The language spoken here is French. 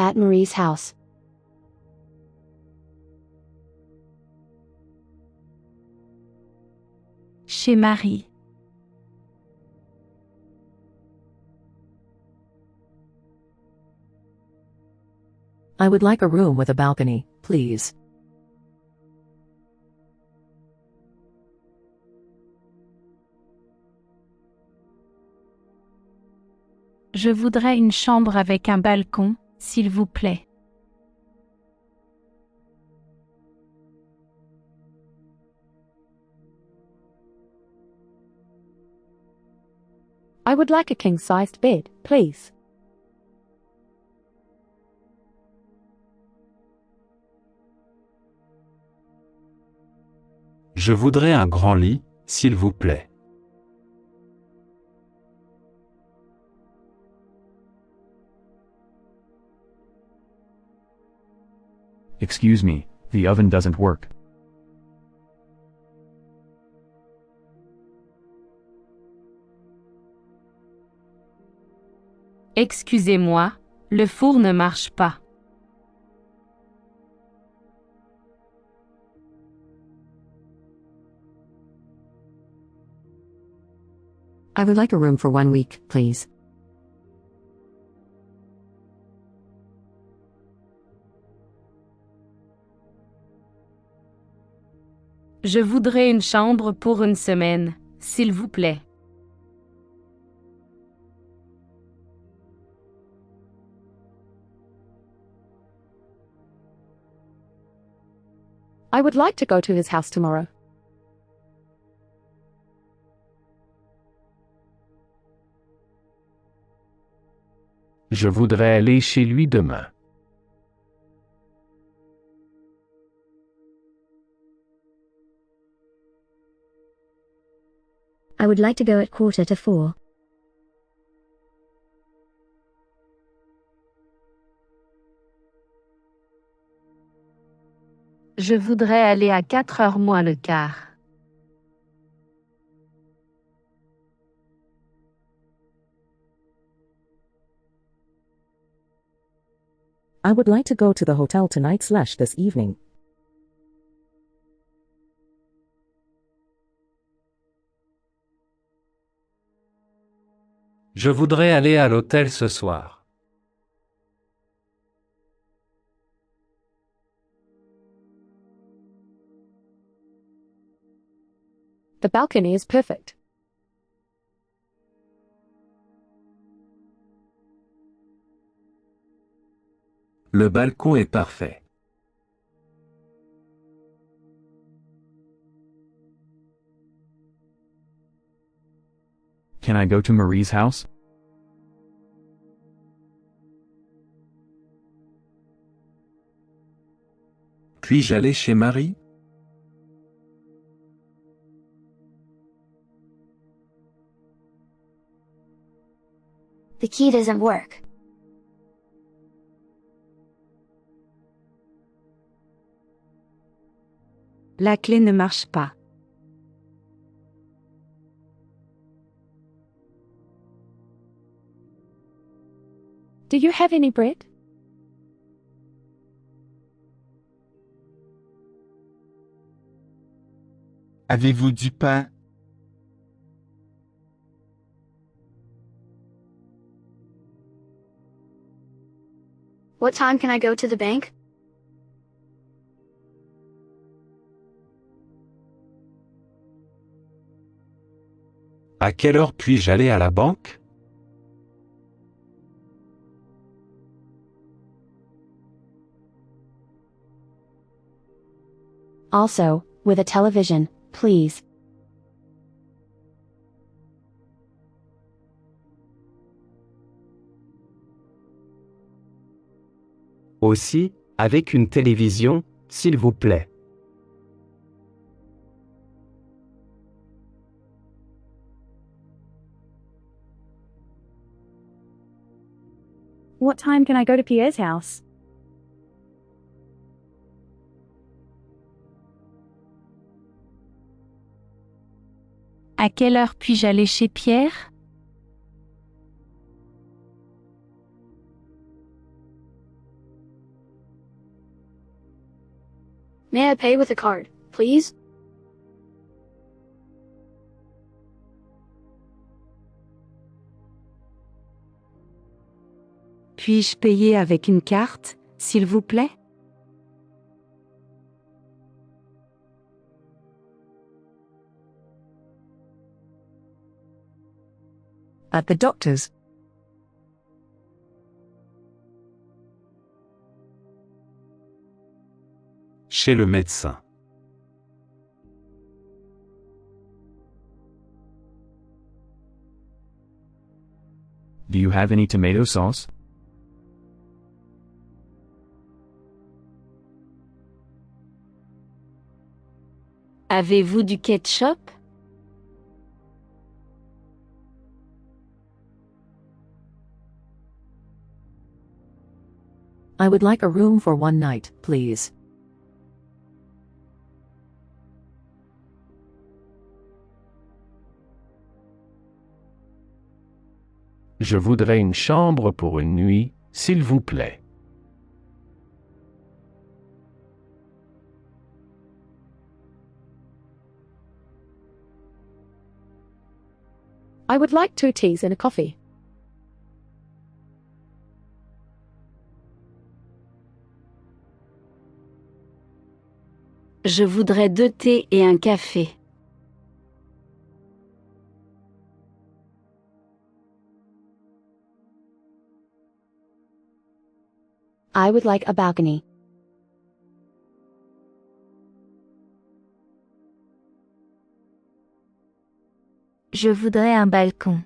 At Marie's house. Chez Marie. I would like a room with a balcony, please. Je voudrais une chambre avec un balcon, s'il vous plaît. I would like a king-sized bed, please. Je voudrais un grand lit, s'il vous plaît. Excuse me, the oven doesn't work. Excusez-moi, le four ne marche pas. I would like a room for 1 week, please. Je voudrais une chambre pour une semaine, s'il vous plaît. I would like to go to his house tomorrow. Je voudrais aller chez lui demain. I would like to go at 3:45. Je voudrais aller à 4h moins le quart. I would like to go to the hotel tonight/this evening. Je voudrais aller à l'hôtel ce soir. The balcony is perfect. Le balcon est parfait. Can I go to Marie's house? Puis-je aller chez Marie? The key doesn't work. La clé ne marche pas. Do you have any bread? Avez-vous du pain? What time can I go to the bank? À quelle heure puis-je aller à la banque? Also, with a television, please. Aussi, avec une télévision, s'il vous plaît. What time can I go to Pierre's house? À quelle heure puis-je aller chez Pierre? May I pay with a card, please? Puis-je payer avec une carte, s'il vous plaît? At the doctor's. Chez le médecin. Do you have any tomato sauce? Avez-vous du ketchup? I would like a room for one night, please. Je voudrais une chambre pour une nuit, s'il vous plaît. I would like 2 teas and a coffee. Je voudrais 2 thés et un café. I would like a balcony. Je voudrais un balcon.